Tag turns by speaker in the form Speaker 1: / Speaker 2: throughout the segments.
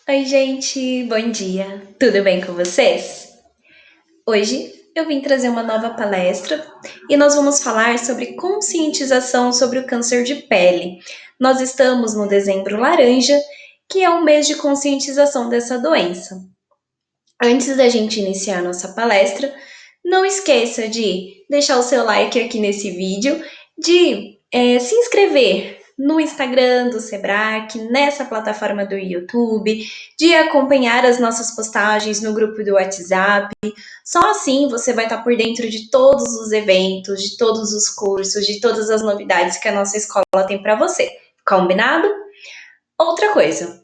Speaker 1: Oi, gente, bom dia. Tudo bem com vocês? Hoje eu vim trazer uma nova palestra e nós vamos falar sobre conscientização sobre o câncer de pele. Nós estamos no Dezembro Laranja, que é o mês de conscientização dessa doença. Antes da gente iniciar a nossa palestra, não esqueça de deixar o seu like aqui nesse vídeo, de se inscrever no Instagram do Sebrae, nessa plataforma do YouTube, de acompanhar as nossas postagens no grupo do WhatsApp. Só assim você vai estar por dentro de todos os eventos, de todos os cursos, de todas as novidades que a nossa escola tem para você. Combinado? Outra coisa,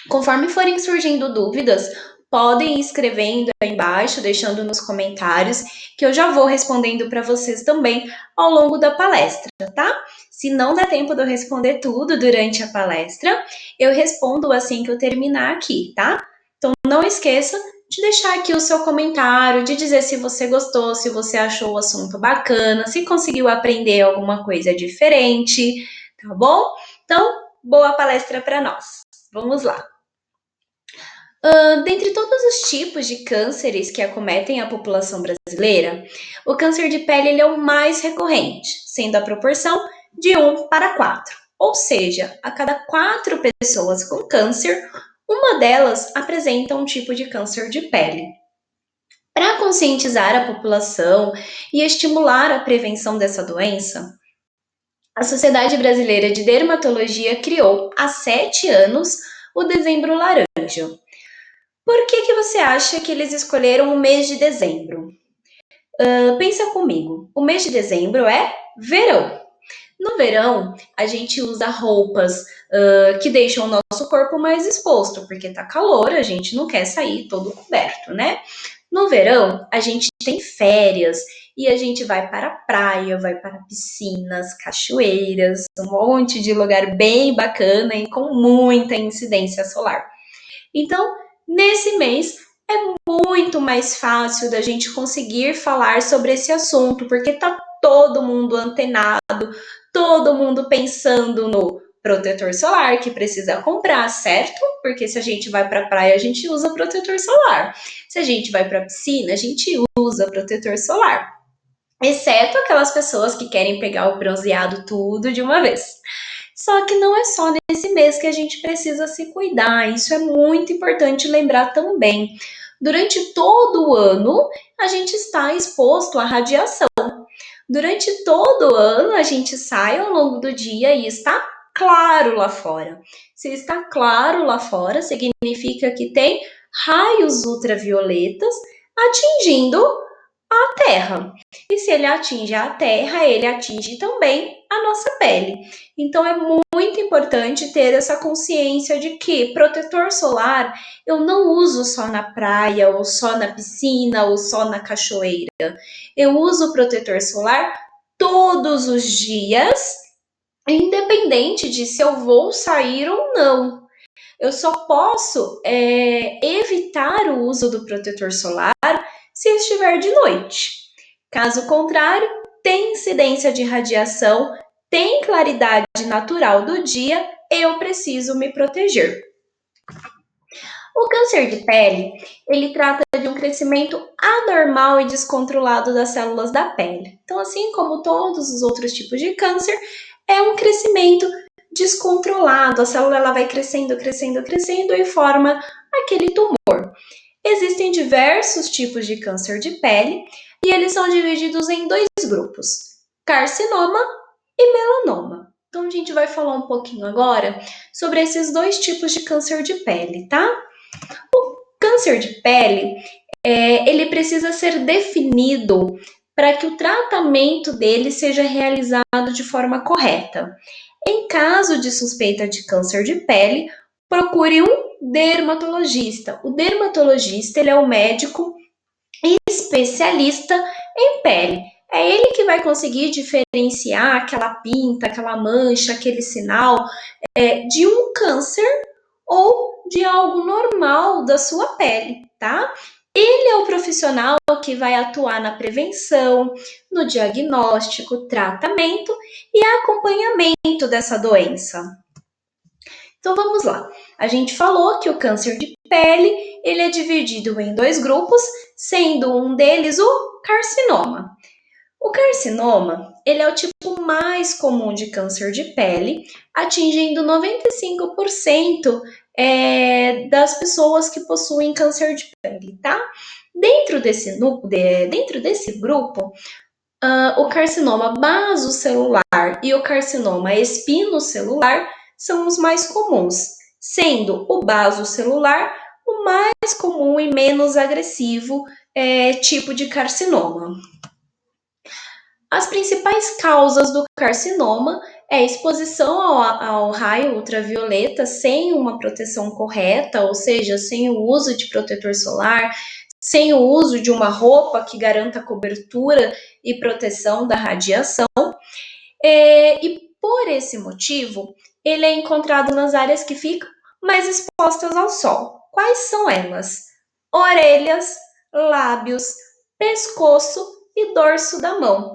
Speaker 1: conforme forem surgindo dúvidas, podem ir escrevendo aí embaixo, deixando nos comentários, que eu já vou respondendo para vocês também ao longo da palestra, tá? Se não der tempo de eu responder tudo durante a palestra, eu respondo assim que eu terminar aqui, tá? Então não esqueça de deixar aqui o seu comentário, de dizer se você gostou, se você achou o assunto bacana, se conseguiu aprender alguma coisa diferente, tá bom? Então, boa palestra para nós. Vamos lá. Dentre todos os tipos de cânceres que acometem a população brasileira, o câncer de pele ele é o mais recorrente, sendo a proporção de 1 para 4. Ou seja, a cada 4 pessoas com câncer, uma delas apresenta um tipo de câncer de pele. Para conscientizar a população e estimular a prevenção dessa doença, a Sociedade Brasileira de Dermatologia criou há 7 anos o Dezembro Laranja. Por que você acha que eles escolheram o mês de dezembro? Pensa comigo, o mês de dezembro é verão. No verão, a gente usa roupas que deixam o nosso corpo mais exposto, porque tá calor, a gente não quer sair todo coberto, né? No verão, a gente tem férias e a gente vai para a praia, vai para piscinas, cachoeiras, um monte de lugar bem bacana e com muita incidência solar. Então, nesse mês é muito mais fácil da gente conseguir falar sobre esse assunto, porque tá todo mundo antenado, todo mundo pensando no protetor solar que precisa comprar, certo? Porque se a gente vai para a praia, a gente usa protetor solar. Se a gente vai para a piscina, a gente usa protetor solar. Exceto aquelas pessoas que querem pegar o bronzeado tudo de uma vez. Só que não é só nesse mês que a gente precisa se cuidar, isso é muito importante lembrar também. Durante todo o ano, a gente está exposto à radiação. Durante todo o ano, a gente sai ao longo do dia e está claro lá fora. Se está claro lá fora, significa que tem raios ultravioletas atingindo a Terra. E se ele atinge a Terra, ele atinge também a nossa pele. Então é muito importante ter essa consciência de que protetor solar eu não uso só na praia, ou só na piscina, ou só na cachoeira. Eu uso protetor solar todos os dias, independente de se eu vou sair ou não. Eu só posso evitar o uso do protetor solar se estiver de noite. Caso contrário, tem incidência de radiação, tem claridade natural do dia, eu preciso me proteger. O câncer de pele, ele trata de um crescimento anormal e descontrolado das células da pele. Então, assim como todos os outros tipos de câncer, é um crescimento descontrolado. A célula ela vai crescendo, crescendo, crescendo e forma aquele tumor. Existem diversos tipos de câncer de pele e eles são divididos em 2 grupos: carcinoma e melanoma. Então, a gente vai falar um pouquinho agora sobre esses 2 tipos de câncer de pele, tá? O câncer de pele, ele precisa ser definido para que o tratamento dele seja realizado de forma correta. Em caso de suspeita de câncer de pele, procure um dermatologista. O dermatologista ele é o médico especialista em pele. É ele que vai conseguir diferenciar aquela pinta, aquela mancha, aquele sinal de um câncer ou de algo normal da sua pele, tá? Ele é o profissional que vai atuar na prevenção, no diagnóstico, tratamento e acompanhamento dessa doença. Então vamos lá. A gente falou que o câncer de pele, ele é dividido em dois grupos, sendo um deles o carcinoma. O carcinoma, ele é o tipo mais comum de câncer de pele, atingindo 95% das pessoas que possuem câncer de pele, tá? Dentro desse grupo, o carcinoma basocelular e o carcinoma espinocelular são os mais comuns, sendo o basocelular o mais comum e menos agressivo tipo de carcinoma. As principais causas do carcinoma é a exposição ao raio ultravioleta sem uma proteção correta, ou seja, sem o uso de protetor solar, sem o uso de uma roupa que garanta cobertura e proteção da radiação. E por esse motivo, ele é encontrado nas áreas que ficam mais expostas ao sol. Quais são elas? Orelhas, lábios, pescoço e dorso da mão.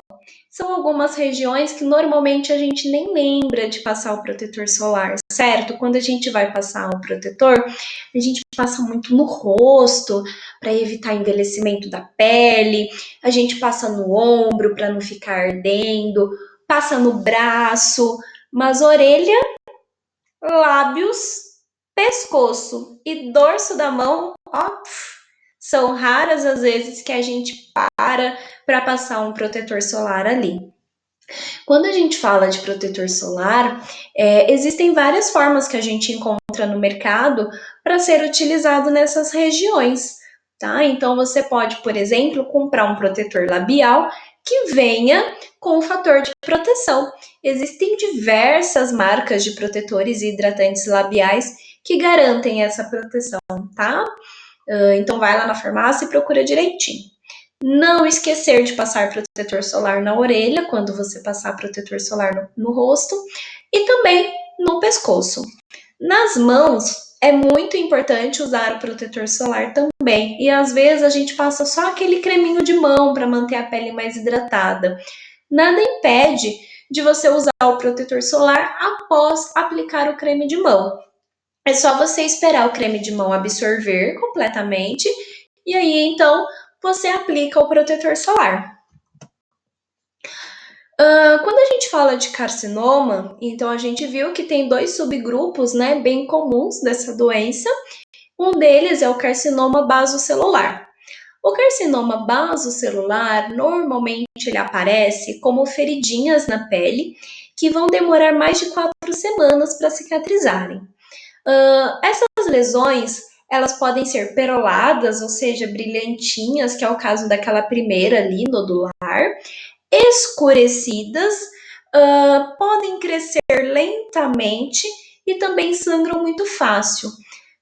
Speaker 1: São algumas regiões que normalmente a gente nem lembra de passar o protetor solar, certo? Quando a gente vai passar o protetor, a gente passa muito no rosto para evitar envelhecimento da pele, a gente passa no ombro para não ficar ardendo, passa no braço, mas orelha, lábios, pescoço e dorso da mão, ó, são raras as vezes que a gente para passar um protetor solar ali. Quando a gente fala de protetor solar, existem várias formas que a gente encontra no mercado para ser utilizado nessas regiões, tá? Então você pode, por exemplo, comprar um protetor labial que venha com um fator de proteção. Existem diversas marcas de protetores e hidratantes labiais que garantem essa proteção, tá? Então vai lá na farmácia e procura direitinho. Não esquecer de passar protetor solar na orelha quando você passar protetor solar no rosto e também no pescoço. Nas mãos é muito importante usar o protetor solar também. E às vezes a gente passa só aquele creminho de mão para manter a pele mais hidratada. Nada impede de você usar o protetor solar após aplicar o creme de mão. É só você esperar o creme de mão absorver completamente e aí então você aplica o protetor solar. Quando a gente fala de carcinoma, então a gente viu que tem dois subgrupos, né, bem comuns dessa doença. Um deles é o carcinoma basocelular. O carcinoma basocelular, normalmente ele aparece como feridinhas na pele, que vão demorar mais de 4 semanas para cicatrizarem. Essas lesões, elas podem ser peroladas, ou seja, brilhantinhas, que é o caso daquela primeira ali, nodular, escurecidas, podem crescer lentamente e também sangram muito fácil.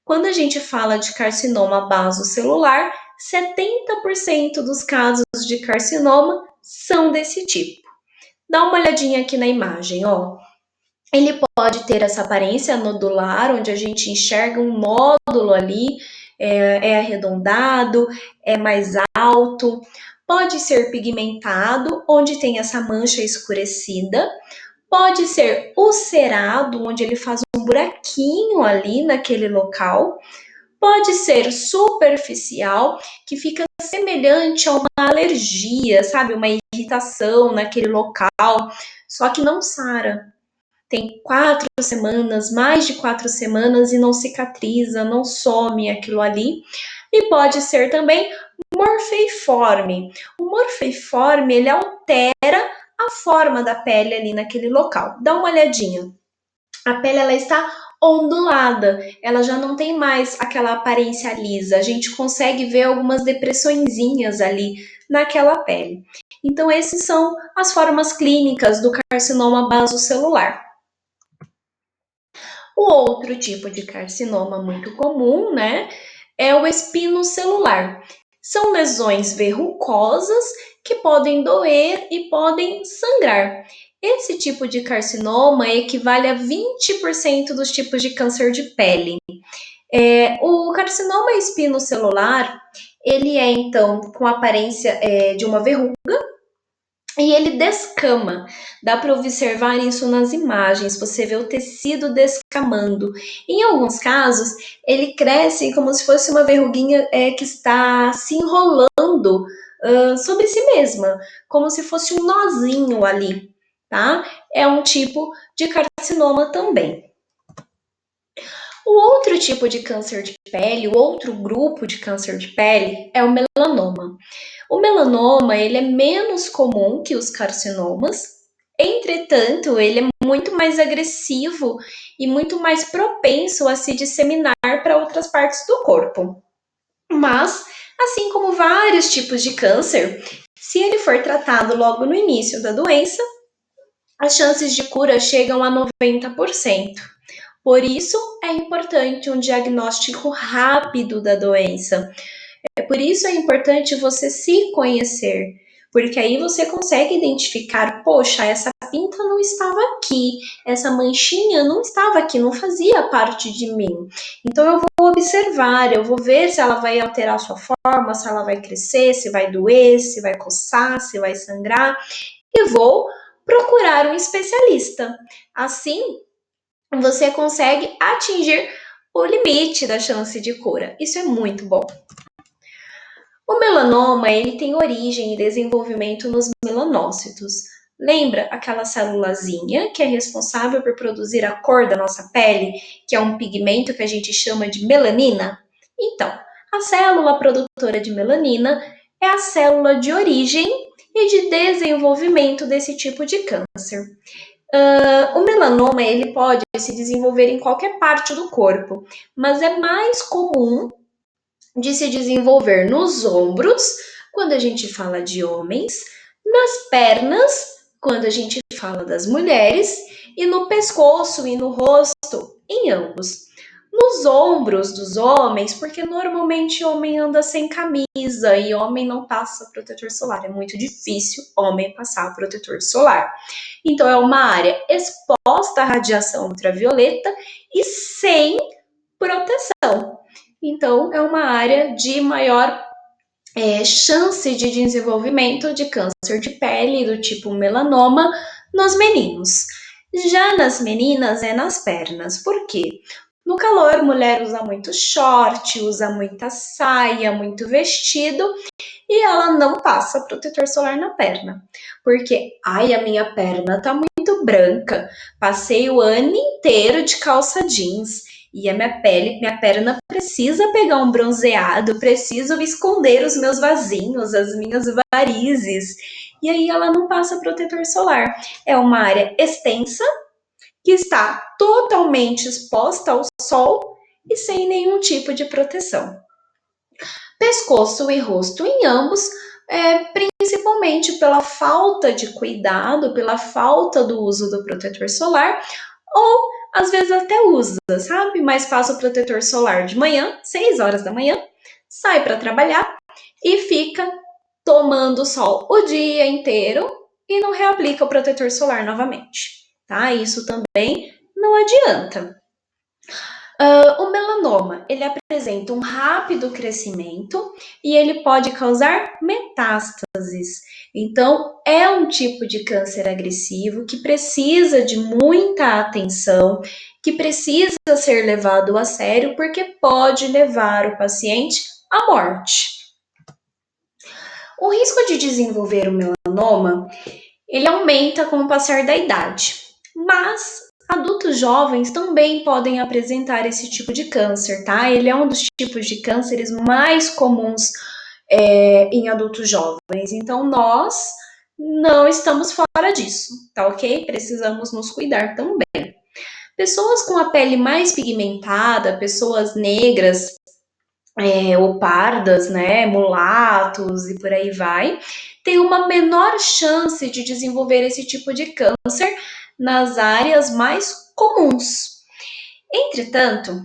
Speaker 1: Quando a gente fala de carcinoma basocelular, 70% dos casos de carcinoma são desse tipo. Dá uma olhadinha aqui na imagem, ó. Ele pode ter essa aparência nodular, onde a gente enxerga um nódulo ali, é arredondado, é mais alto. Pode ser pigmentado, onde tem essa mancha escurecida. Pode ser ulcerado, onde ele faz um buraquinho ali naquele local. Pode ser superficial, que fica semelhante a uma alergia, sabe? Uma irritação naquele local, só que não sara. Tem 4 semanas, mais de 4 semanas e não cicatriza, não some aquilo ali. E pode ser também morfeiforme. O morfeiforme, ele altera a forma da pele ali naquele local. Dá uma olhadinha. A pele, ela está ondulada, ela já não tem mais aquela aparência lisa. A gente consegue ver algumas depressõezinhas ali naquela pele. Então, essas são as formas clínicas do carcinoma basocelular. O outro tipo de carcinoma muito comum, né, é o espinocelular. São lesões verrucosas que podem doer e podem sangrar. Esse tipo de carcinoma equivale a 20% dos tipos de câncer de pele. O carcinoma espinocelular, ele é então com aparência de uma verruga, e ele descama. Dá para observar isso nas imagens. Você vê o tecido descamando. Em alguns casos, ele cresce como se fosse uma verruguinha que está se enrolando sobre si mesma, como se fosse um nozinho ali, tá? É um tipo de carcinoma também. O outro tipo de câncer de pele, o outro grupo de câncer de pele é o melanoma. O melanoma, ele é menos comum que os carcinomas, entretanto, ele é muito mais agressivo e muito mais propenso a se disseminar para outras partes do corpo. Mas, assim como vários tipos de câncer, se ele for tratado logo no início da doença, as chances de cura chegam a 90%. Por isso, é importante um diagnóstico rápido da doença. Por isso é importante você se conhecer, porque aí você consegue identificar, poxa, essa pinta não estava aqui, essa manchinha não estava aqui, não fazia parte de mim. Então eu vou observar, eu vou ver se ela vai alterar a sua forma, se ela vai crescer, se vai doer, se vai coçar, se vai sangrar, e vou procurar um especialista. Assim, você consegue atingir o limite da chance de cura. Isso é muito bom. O melanoma, ele tem origem e desenvolvimento nos melanócitos. Lembra aquela célulazinha que é responsável por produzir a cor da nossa pele, que é um pigmento que a gente chama de melanina? Então, a célula produtora de melanina é a célula de origem e de desenvolvimento desse tipo de câncer. O melanoma, ele pode se desenvolver em qualquer parte do corpo, mas é mais comum de se desenvolver nos ombros, quando a gente fala de homens, nas pernas, quando a gente fala das mulheres, e no pescoço e no rosto, em ambos. Nos ombros dos homens, porque normalmente homem anda sem camisa e homem não passa protetor solar. É muito difícil homem passar protetor solar. Então, é uma área exposta à radiação ultravioleta e sem proteção. Então, é uma área de maior chance de desenvolvimento de câncer de pele do tipo melanoma nos meninos. Já nas meninas é nas pernas. Por quê? No calor, mulher usa muito short, usa muita saia, muito vestido e ela não passa protetor solar na perna. Porque, ai, a minha perna tá muito branca. Passei o ano inteiro de calça jeans e a minha perna precisa pegar um bronzeado, preciso esconder os meus vasinhos, as minhas varizes. E aí ela não passa protetor solar. É uma área extensa que está totalmente exposta ao sol e sem nenhum tipo de proteção. Pescoço e rosto em ambos, principalmente pela falta de cuidado, pela falta do uso do protetor solar, ou às vezes até usa, sabe? Mas passa o protetor solar de manhã, 6 horas da manhã, sai para trabalhar e fica tomando sol o dia inteiro e não reaplica o protetor solar novamente, tá? Isso também não adianta. O melanoma, ele apresenta um rápido crescimento e ele pode causar metástases. Então, é um tipo de câncer agressivo que precisa de muita atenção, que precisa ser levado a sério, porque pode levar o paciente à morte. O risco de desenvolver o melanoma, ele aumenta com o passar da idade, mas adultos jovens também podem apresentar esse tipo de câncer, tá? Ele é um dos tipos de cânceres mais comuns em adultos jovens. Então, nós não estamos fora disso, tá ok? Precisamos nos cuidar também. Pessoas com a pele mais pigmentada, pessoas negras, ou pardas, né, mulatos e por aí vai, tem uma menor chance de desenvolver esse tipo de câncer nas áreas mais comuns. Entretanto,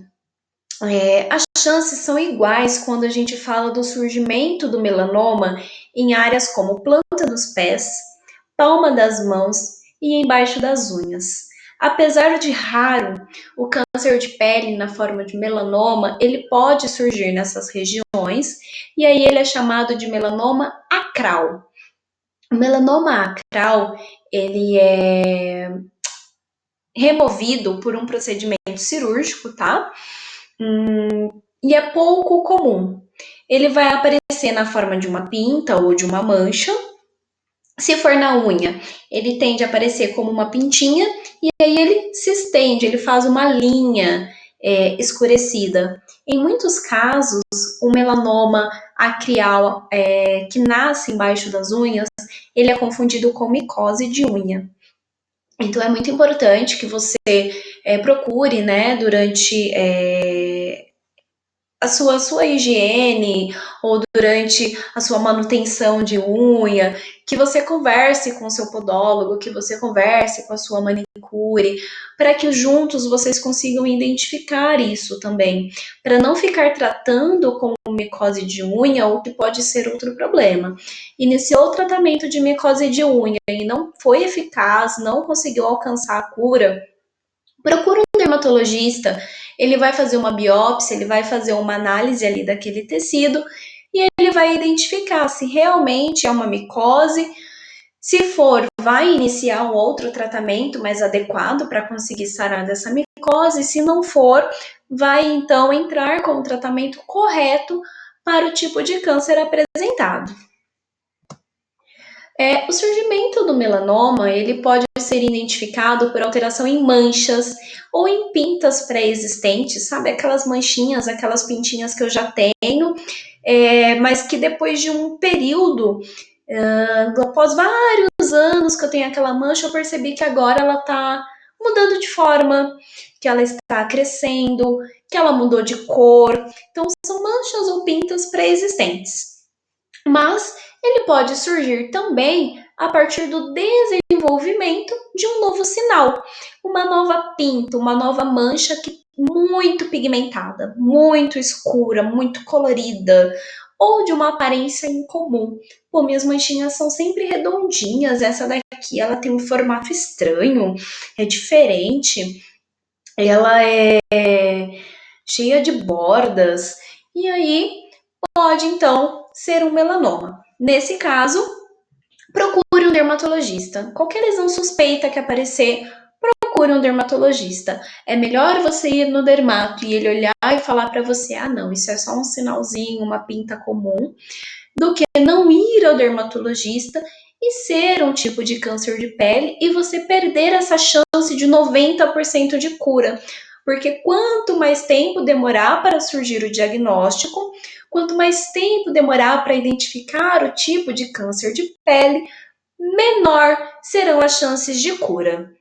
Speaker 1: as chances são iguais quando a gente fala do surgimento do melanoma em áreas como planta dos pés, palma das mãos e embaixo das unhas. Apesar de raro, o câncer de pele na forma de melanoma, ele pode surgir nessas regiões, e aí ele é chamado de melanoma acral. O melanoma acral, ele é removido por um procedimento cirúrgico, tá? E é pouco comum. Ele vai aparecer na forma de uma pinta ou de uma mancha. Se for na unha, ele tende a aparecer como uma pintinha e aí ele se estende, ele faz uma linha escurecida. Em muitos casos, o melanoma acrial que nasce embaixo das unhas, ele é confundido com micose de unha. Então é muito importante que você procure, né, durante a sua higiene ou durante a sua manutenção de unha, que você converse com o seu podólogo, que você converse com a sua manicure, para que juntos vocês consigam identificar isso também, para não ficar tratando com micose de unha ou que pode ser outro problema. Iniciou o tratamento de micose de unha e não foi eficaz, não conseguiu alcançar a cura, procura um dermatologista, ele vai fazer uma biópsia, ele vai fazer uma análise ali daquele tecido e ele vai identificar se realmente é uma micose. Se for, vai iniciar um outro tratamento mais adequado para conseguir sarar dessa micose. Se não for, vai então entrar com o tratamento correto para o tipo de câncer apresentado. O surgimento do melanoma, ele pode ser identificado por alteração em manchas ou em pintas pré-existentes, sabe? Aquelas manchinhas, aquelas pintinhas que eu já tenho, mas que depois de um período, após vários anos que eu tenho aquela mancha, eu percebi que agora ela está mudando de forma, que ela está crescendo, que ela mudou de cor. Então, são manchas ou pintas pré-existentes. Mas ele pode surgir também a partir do desenvolvimento de um novo sinal, uma nova pinta, uma nova mancha muito pigmentada, muito escura, muito colorida, ou de uma aparência incomum. Pô, minhas manchinhas são sempre redondinhas, essa daqui ela tem um formato estranho, é diferente, ela é cheia de bordas, e aí pode então ser um melanoma. Nesse caso, procure um dermatologista. Qualquer lesão suspeita que aparecer, procure um dermatologista. É melhor você ir no dermato e ele olhar e falar para você: ah, não, isso é só um sinalzinho, uma pinta comum, do que não ir ao dermatologista e ser um tipo de câncer de pele e você perder essa chance de 90% de cura. Porque quanto mais tempo demorar para surgir o diagnóstico, quanto mais tempo demorar para identificar o tipo de câncer de pele, menor serão as chances de cura.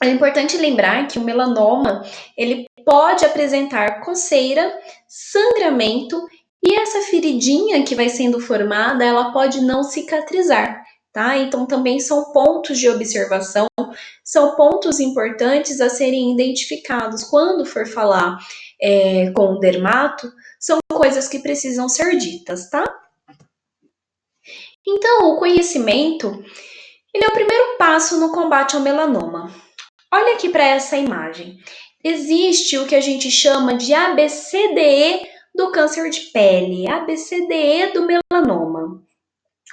Speaker 1: É importante lembrar que o melanoma, ele pode apresentar coceira, sangramento e essa feridinha que vai sendo formada, ela pode não cicatrizar, tá? Então também são pontos de observação, são pontos importantes a serem identificados quando for falar com o dermato, são coisas que precisam ser ditas, tá? Então, o conhecimento, ele é o primeiro passo no combate ao melanoma. Olha aqui para essa imagem. Existe o que a gente chama de ABCDE do câncer de pele, ABCDE do melanoma.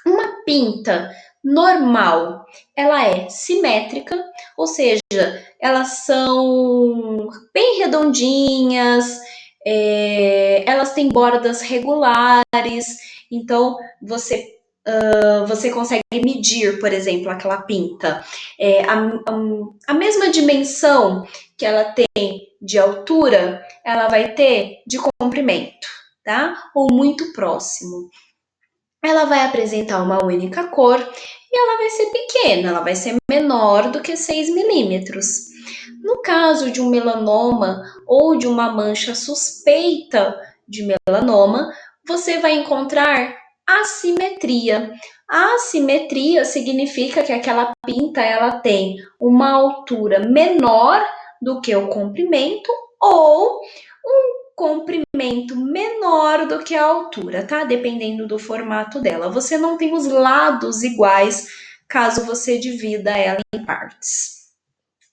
Speaker 1: Uma pinta normal, ela é simétrica, ou seja, elas são bem redondinhas, elas têm bordas regulares, então você consegue medir, por exemplo, aquela pinta. A mesma dimensão que ela tem de altura, ela vai ter de comprimento, tá? Ou muito próximo. Ela vai apresentar uma única cor e ela vai ser pequena, ela vai ser menor do que 6 milímetros. No caso de um melanoma ou de uma mancha suspeita de melanoma, você vai encontrar assimetria. A assimetria significa que aquela pinta ela tem uma altura menor do que o comprimento ou um comprimento menor do que a altura, tá? Dependendo do formato dela. Você não tem os lados iguais caso você divida ela em partes.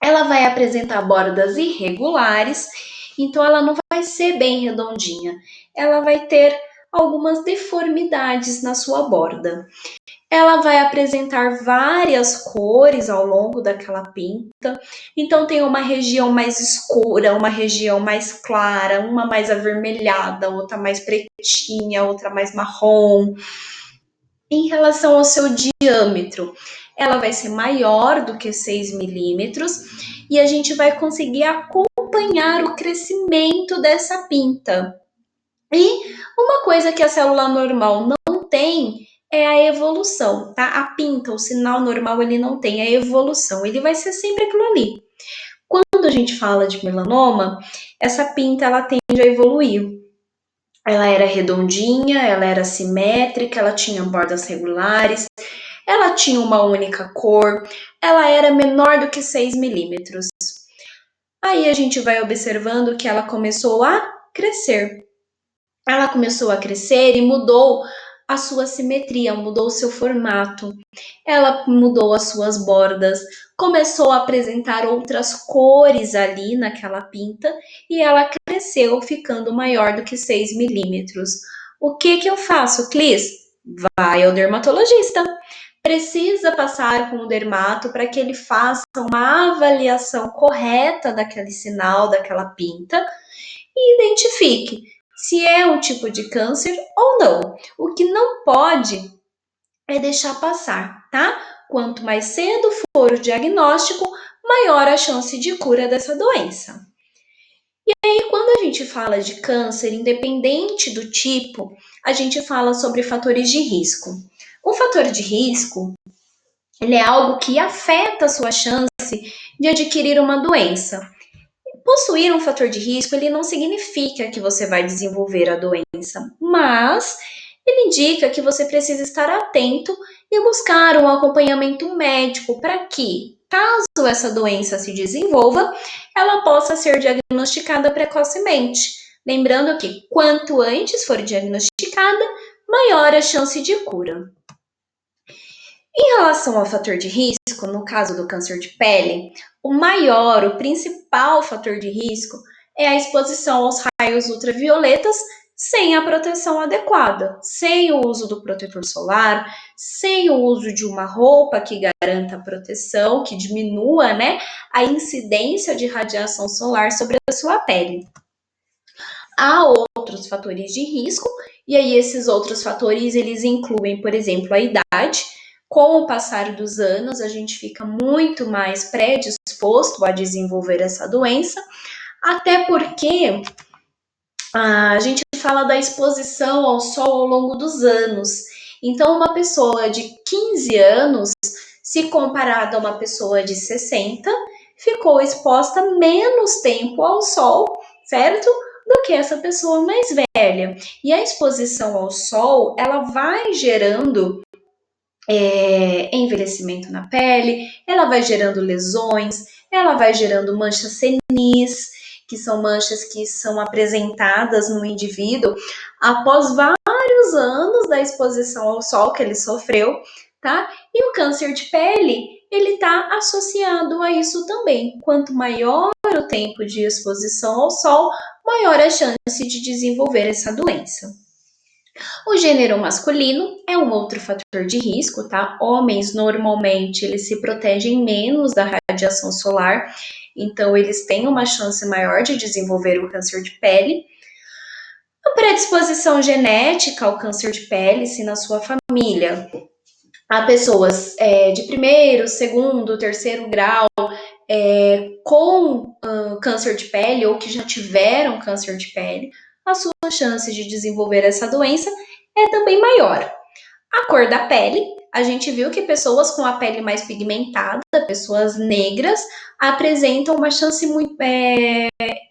Speaker 1: Ela vai apresentar bordas irregulares, então ela não vai ser bem redondinha. Ela vai ter algumas deformidades na sua borda. ela vai apresentar várias cores ao longo daquela pinta. Então, tem uma região mais escura, uma região mais clara, uma mais avermelhada, outra mais pretinha, outra mais marrom. Em relação ao seu diâmetro, ela vai ser maior do que 6 milímetros e a gente vai conseguir acompanhar o crescimento dessa pinta. E uma coisa que a célula normal não tem é a evolução, tá? A pinta, o sinal normal, ele não tem a evolução, ele vai ser sempre aquilo ali. Quando a gente fala de melanoma, essa pinta ela tende a evoluir. Ela era redondinha, ela era simétrica, ela tinha bordas regulares, ela tinha uma única cor, ela era menor do que 6 milímetros. Aí a gente vai observando que ela começou a crescer. Ela começou a crescer e mudou a sua simetria, mudou o seu formato. Ela mudou as suas bordas, começou a apresentar outras cores ali naquela pinta e ela cresceu ficando maior do que 6 milímetros. O que eu faço, Clis? Vai ao dermatologista. Precisa passar com o dermato para que ele faça uma avaliação correta daquele sinal, daquela pinta e identifique se é um tipo de câncer ou não. O que não pode é deixar passar, tá? Quanto mais cedo for o diagnóstico, maior a chance de cura dessa doença. E aí, quando a gente fala de câncer, independente do tipo, a gente fala sobre fatores de risco. O fator de risco, ele é algo que afeta a sua chance de adquirir uma doença. Possuir um fator de risco, ele não significa que você vai desenvolver a doença, mas ele indica que você precisa estar atento e buscar um acompanhamento médico para que, caso essa doença se desenvolva, ela possa ser diagnosticada precocemente. Lembrando que quanto antes for diagnosticada, maior a chance de cura. Em relação ao fator de risco, no caso do câncer de pele, o principal fator de risco é a exposição aos raios ultravioletas sem a proteção adequada, sem o uso do protetor solar, sem o uso de uma roupa que garanta proteção, que diminua, né, a incidência de radiação solar sobre a sua pele. Há outros fatores de risco, e aí esses outros fatores, eles incluem, por exemplo, a idade. Com o passar dos anos, a gente fica muito mais predisposto a desenvolver essa doença, até porque a gente fala da exposição ao sol ao longo dos anos. Então, uma pessoa de 15 anos, se comparada a uma pessoa de 60, ficou exposta menos tempo ao sol, certo? Do que essa pessoa mais velha. E a exposição ao sol, ela vai gerando envelhecimento na pele, ela vai gerando lesões, ela vai gerando manchas senis, que são manchas que são apresentadas no indivíduo após vários anos da exposição ao sol que ele sofreu, tá? E o câncer de pele, ele está associado a isso também. Quanto maior o tempo de exposição ao sol, maior a chance de desenvolver essa doença. O gênero masculino é um outro fator de risco, tá? Homens, normalmente, eles se protegem menos da radiação solar, então eles têm uma chance maior de desenvolver o câncer de pele. A predisposição genética ao câncer de pele, se na sua família há pessoas de primeiro, segundo, terceiro grau com câncer de pele ou que já tiveram câncer de pele, a sua chance de desenvolver essa doença é também maior. A cor da pele, a gente viu que pessoas com a pele mais pigmentada, pessoas negras, apresentam uma chance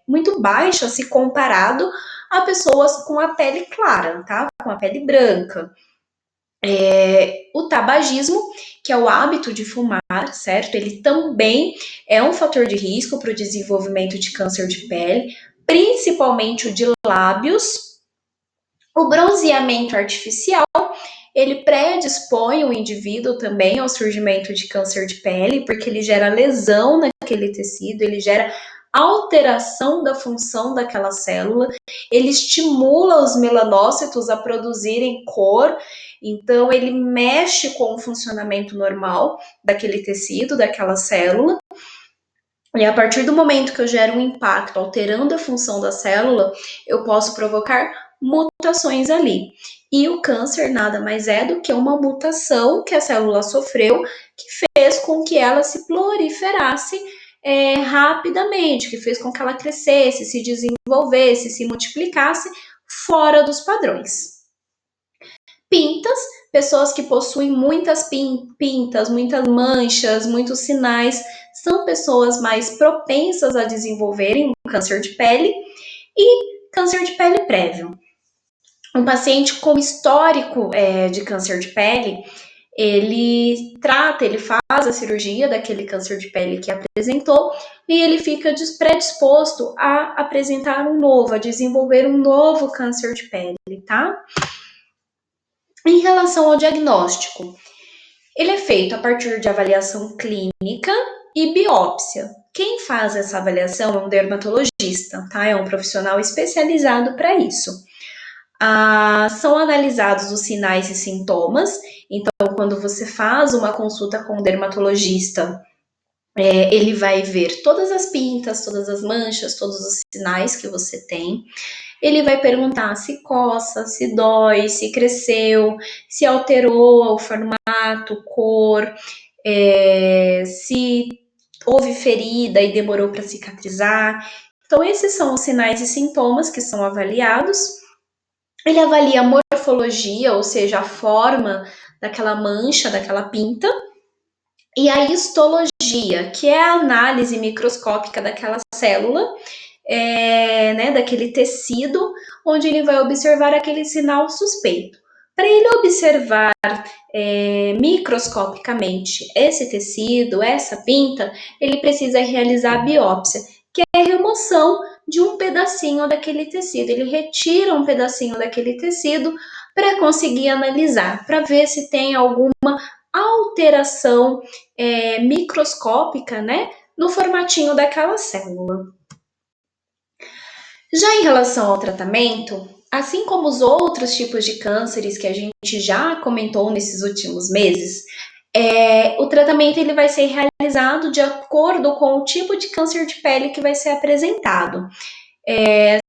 Speaker 1: muito baixa se comparado a pessoas com a pele clara, tá? Com a pele branca. O tabagismo, que é o hábito de fumar, certo? Ele também é um fator de risco para o desenvolvimento de câncer de pele, principalmente o de lábios. O bronzeamento artificial, ele predispõe o indivíduo também ao surgimento de câncer de pele, porque ele gera lesão naquele tecido, ele gera alteração da função daquela célula, ele estimula os melanócitos a produzirem cor, então ele mexe com o funcionamento normal daquele tecido, daquela célula. E a partir do momento que eu gero um impacto alterando a função da célula, eu posso provocar mutações ali. E o câncer nada mais é do que uma mutação que a célula sofreu que fez com que ela se proliferasse rapidamente, que fez com que ela crescesse, se desenvolvesse, se multiplicasse fora dos padrões. Pintas, pessoas que possuem muitas pintas, muitas manchas, muitos sinais, são pessoas mais propensas a desenvolverem um câncer de pele e câncer de pele prévio. Um paciente com histórico de câncer de pele, ele faz a cirurgia daquele câncer de pele que apresentou e ele fica predisposto a apresentar um novo, a desenvolver um novo câncer de pele, tá? Em relação ao diagnóstico, ele é feito a partir de avaliação clínica e biópsia. Quem faz essa avaliação é um dermatologista, tá? É um profissional especializado para isso. São analisados os sinais e sintomas. Então, quando você faz uma consulta com um dermatologista, ele vai ver todas as pintas, todas as manchas, todos os sinais que você tem. Ele vai perguntar se coça, se dói, se cresceu, se alterou o formato, cor, se houve ferida e demorou para cicatrizar. Então, esses são os sinais e sintomas que são avaliados. Ele avalia a morfologia, ou seja, a forma daquela mancha, daquela pinta, e a histologia, que é a análise microscópica daquela célula, daquele tecido, onde ele vai observar aquele sinal suspeito. Para ele observar microscopicamente esse tecido, essa pinta, ele precisa realizar a biópsia, que é a remoção de um pedacinho daquele tecido. Ele retira um pedacinho daquele tecido para conseguir analisar, para ver se tem alguma alteração microscópica, né, no formatinho daquela célula. Já em relação ao tratamento, assim como os outros tipos de cânceres que a gente já comentou nesses últimos meses, o tratamento ele vai ser realizado de acordo com o tipo de câncer de pele que vai ser apresentado.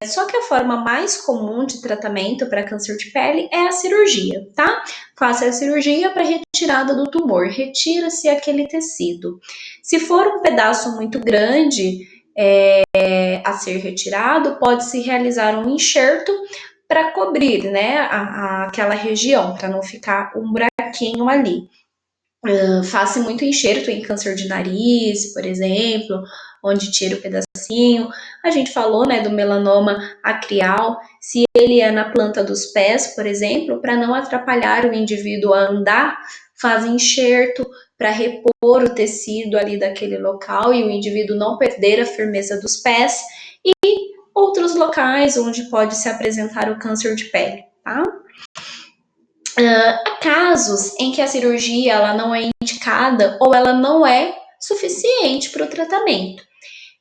Speaker 1: Só que a forma mais comum de tratamento para câncer de pele é a cirurgia, tá? Faça a cirurgia para retirada do tumor, retira-se aquele tecido. Se for um pedaço muito grande a ser retirado, pode-se realizar um enxerto para cobrir, né, aquela região, para não ficar um buraquinho ali. Faça muito enxerto em câncer de nariz, por exemplo, onde tira o pedacinho. A gente falou, né, do melanoma acrial, se ele é na planta dos pés, por exemplo, para não atrapalhar o indivíduo a andar, faz enxerto para repor o tecido ali daquele local e o indivíduo não perder a firmeza dos pés, e outros locais onde pode se apresentar o câncer de pele, tá? Há casos em que a cirurgia ela não é indicada ou ela não é suficiente para o tratamento.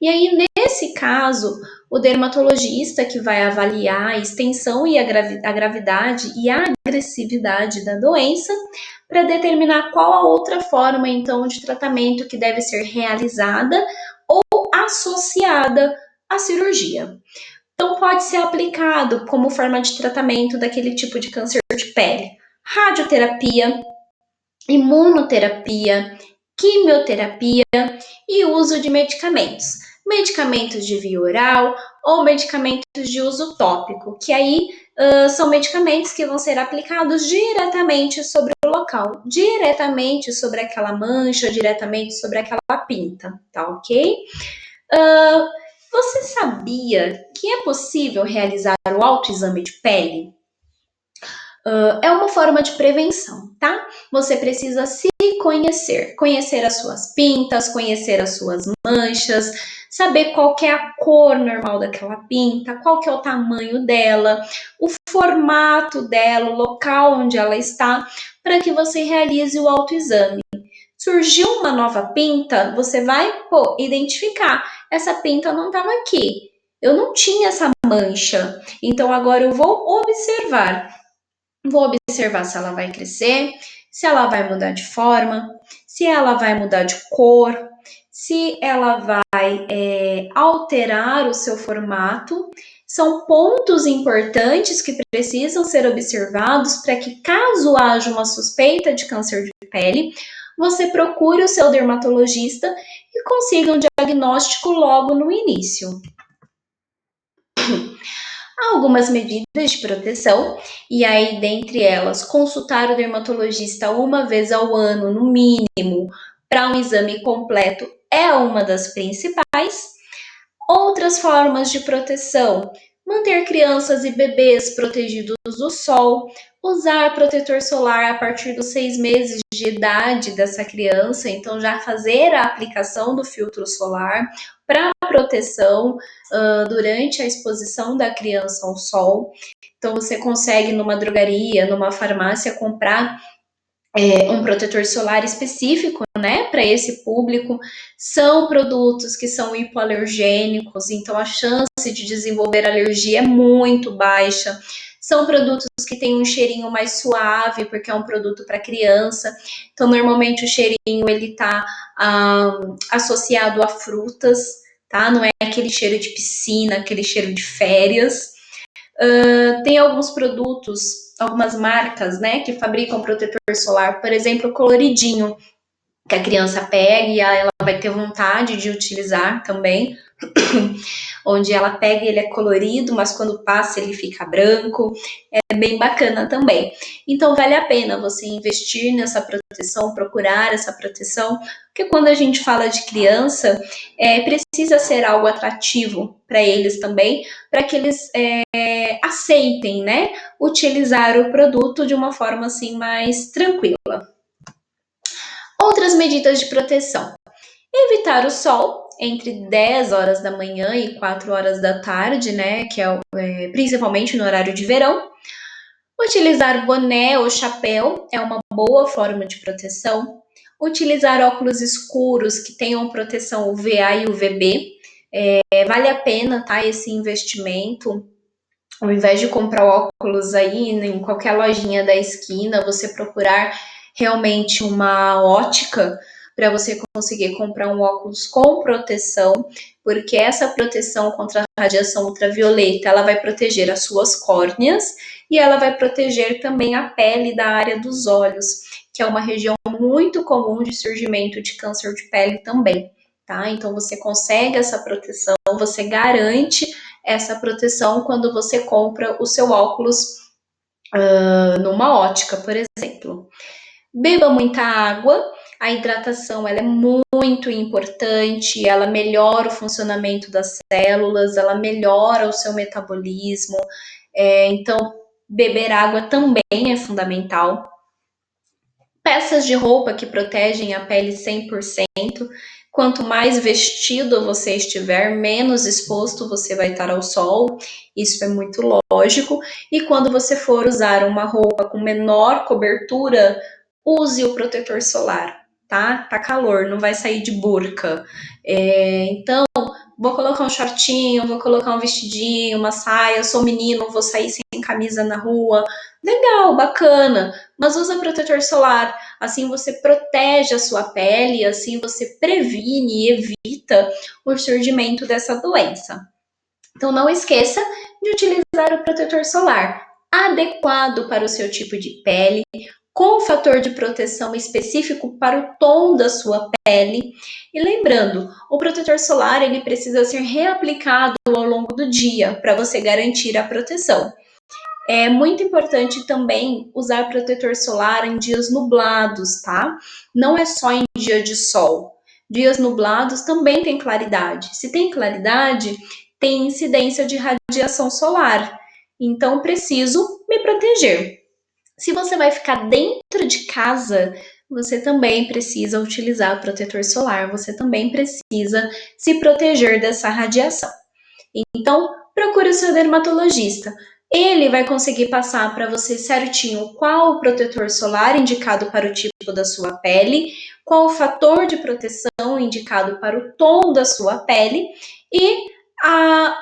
Speaker 1: E aí, nesse caso, o dermatologista que vai avaliar a extensão e a gravidade e a agressividade da doença para determinar qual a outra forma, então, de tratamento que deve ser realizada ou associada à cirurgia. Então, pode ser aplicado como forma de tratamento daquele tipo de câncer de pele: radioterapia, imunoterapia, quimioterapia e uso de medicamentos. Medicamentos de via oral ou medicamentos de uso tópico, que aí são medicamentos que vão ser aplicados diretamente sobre o local, diretamente sobre aquela mancha, diretamente sobre aquela pinta, tá ok? Você sabia que é possível realizar o autoexame de pele? É uma forma de prevenção, tá? Você precisa se conhecer as suas pintas, conhecer as suas manchas, saber qual que é a cor normal daquela pinta, qual que é o tamanho dela, o formato dela, o local onde ela está, para que você realize o autoexame. Surgiu uma nova pinta, você vai identificar essa pinta não estava aqui. Eu não tinha essa mancha. Então agora eu vou observar. Vou observar se ela vai crescer, se ela vai mudar de forma, se ela vai mudar de cor, se ela vai alterar o seu formato. São pontos importantes que precisam ser observados para que, caso haja uma suspeita de câncer de pele, você procure o seu dermatologista e consiga um diagnóstico logo no início. Há algumas medidas de proteção, e aí, dentre elas, consultar o dermatologista uma vez ao ano, no mínimo, para um exame completo é uma das principais. Outras formas de proteção: manter crianças e bebês protegidos do sol, usar protetor solar a partir dos 6 meses de idade dessa criança, então já fazer a aplicação do filtro solar para proteção durante a exposição da criança ao sol. Então você consegue numa drogaria, numa farmácia comprar um protetor solar específico, né, para esse público. São produtos que são hipoalergênicos, então a chance de desenvolver alergia é muito baixa. São produtos que têm um cheirinho mais suave, porque é um produto para criança. Então, normalmente o cheirinho ele tá associado a frutas, tá? Não é aquele cheiro de piscina, aquele cheiro de férias. Tem alguns produtos, algumas marcas, né, que fabricam protetor solar, por exemplo, coloridinho, que a criança pega e ela vai ter vontade de utilizar também, onde ela pega e ele é colorido, mas quando passa ele fica branco, é bem bacana também. Então vale a pena você investir nessa proteção, procurar essa proteção, porque quando a gente fala de criança, precisa ser algo atrativo para eles também, para que eles aceitem, né, utilizar o produto de uma forma assim mais tranquila. Outras medidas de proteção: evitar o sol entre 10 horas da manhã e 4 horas da tarde, né, que é principalmente no horário de verão. Utilizar boné ou chapéu é uma boa forma de proteção. Utilizar óculos escuros que tenham proteção UVA e UVB. Vale a pena, tá, esse investimento. Ao invés de comprar óculos aí em qualquer lojinha da esquina, você procurar realmente uma ótica para você conseguir comprar um óculos com proteção, porque essa proteção contra a radiação ultravioleta, ela vai proteger as suas córneas e ela vai proteger também a pele da área dos olhos, que é uma região muito comum de surgimento de câncer de pele também, tá? Então você consegue essa proteção, você garante essa proteção quando você compra o seu óculos numa ótica, por exemplo. Beba muita água. A hidratação ela é muito importante, ela melhora o funcionamento das células, ela melhora o seu metabolismo. Então, beber água também é fundamental. Peças de roupa que protegem a pele 100%. Quanto mais vestido você estiver, menos exposto você vai estar ao sol. Isso é muito lógico. E quando você for usar uma roupa com menor cobertura, use o protetor solar, tá? Tá calor, não vai sair de burca. Então, vou colocar um shortinho, vou colocar um vestidinho, uma saia, eu sou menino, vou sair sem camisa na rua. Legal, bacana, mas usa protetor solar. Assim você protege a sua pele, assim você previne e evita o surgimento dessa doença. Então não esqueça de utilizar o protetor solar adequado para o seu tipo de pele, com fator de proteção específico para o tom da sua pele. E lembrando, o protetor solar ele precisa ser reaplicado ao longo do dia para você garantir a proteção. É muito importante também usar protetor solar em dias nublados, tá? Não é só em dia de sol. Dias nublados também tem claridade. Se tem claridade, tem incidência de radiação solar. Então, preciso me proteger. Se você vai ficar dentro de casa, você também precisa utilizar protetor solar, você também precisa se proteger dessa radiação. Então, procure o seu dermatologista. Ele vai conseguir passar para você certinho qual o protetor solar indicado para o tipo da sua pele, qual o fator de proteção indicado para o tom da sua pele e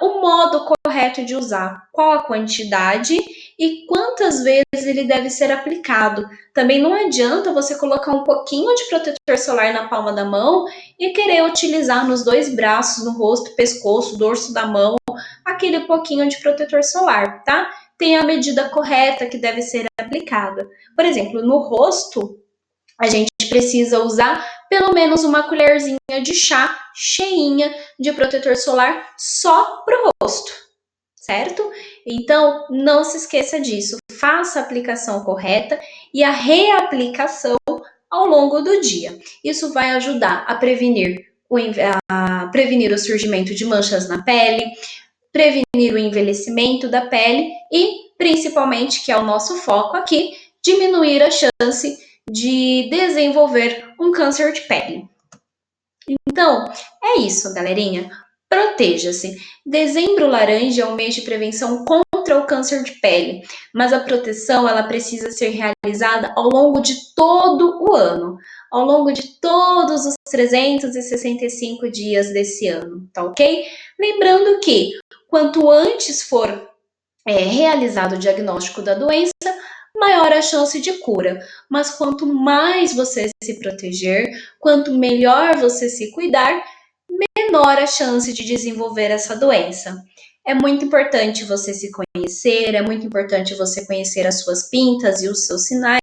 Speaker 1: o modo correto de usar, qual a quantidade e quantas vezes ele deve ser aplicado. Também não adianta você colocar um pouquinho de protetor solar na palma da mão e querer utilizar nos dois braços, no rosto, pescoço, dorso da mão, aquele pouquinho de protetor solar, tá? Tem a medida correta que deve ser aplicada. Por exemplo, no rosto, a gente precisa usar pelo menos uma colherzinha de chá cheinha de protetor solar só pro rosto, certo? Então, não se esqueça disso. Faça a aplicação correta e a reaplicação ao longo do dia. Isso vai ajudar a prevenir o surgimento de manchas na pele, prevenir o envelhecimento da pele e, principalmente, que é o nosso foco aqui, diminuir a chance de desenvolver um câncer de pele. Então, é isso, galerinha. Proteja-se. Dezembro laranja é um mês de prevenção contra o câncer de pele, mas a proteção ela precisa ser realizada ao longo de todo o ano, ao longo de todos os 365 dias desse ano, tá ok? Lembrando que quanto antes for realizado o diagnóstico da doença, maior a chance de cura. Mas quanto mais você se proteger, quanto melhor você se cuidar, menor a chance de desenvolver essa doença. É muito importante você se conhecer, é muito importante você conhecer as suas pintas e os seus sinais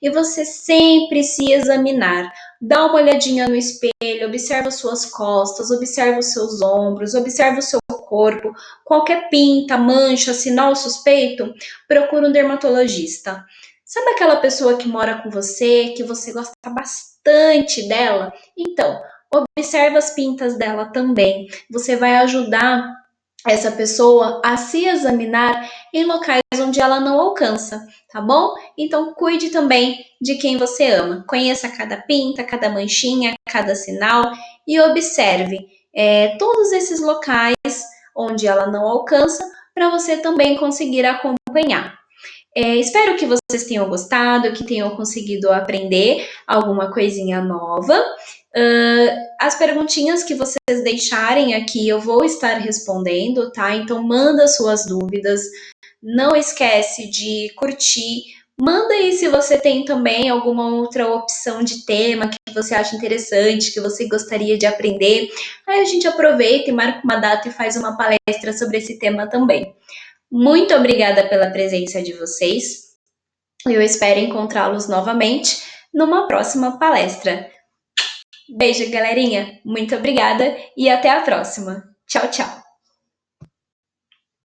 Speaker 1: e você sempre se examinar. Dá uma olhadinha no espelho, observa suas costas, observa os seus ombros, observa o seu corpo. Qualquer pinta, mancha, sinal suspeito, procura um dermatologista. Sabe aquela pessoa que mora com você, que você gosta bastante dela? Então, observa as pintas dela também. Você vai ajudar essa pessoa a se examinar em locais onde ela não alcança, tá bom? Então cuide também de quem você ama. Conheça cada pinta, cada manchinha, cada sinal e observe todos esses locais onde ela não alcança para você também conseguir acompanhar. Espero que vocês tenham gostado, que tenham conseguido aprender alguma coisinha nova. As perguntinhas que vocês deixarem aqui eu vou estar respondendo, tá? Então manda suas dúvidas, não esquece de curtir. Manda aí se você tem também alguma outra opção de tema que você acha interessante, que você gostaria de aprender. Aí a gente aproveita e marca uma data e faz uma palestra sobre esse tema também. Muito obrigada pela presença de vocês. Eu espero encontrá-los novamente numa próxima palestra. Beijo, galerinha. Muito obrigada e até a próxima. Tchau, tchau.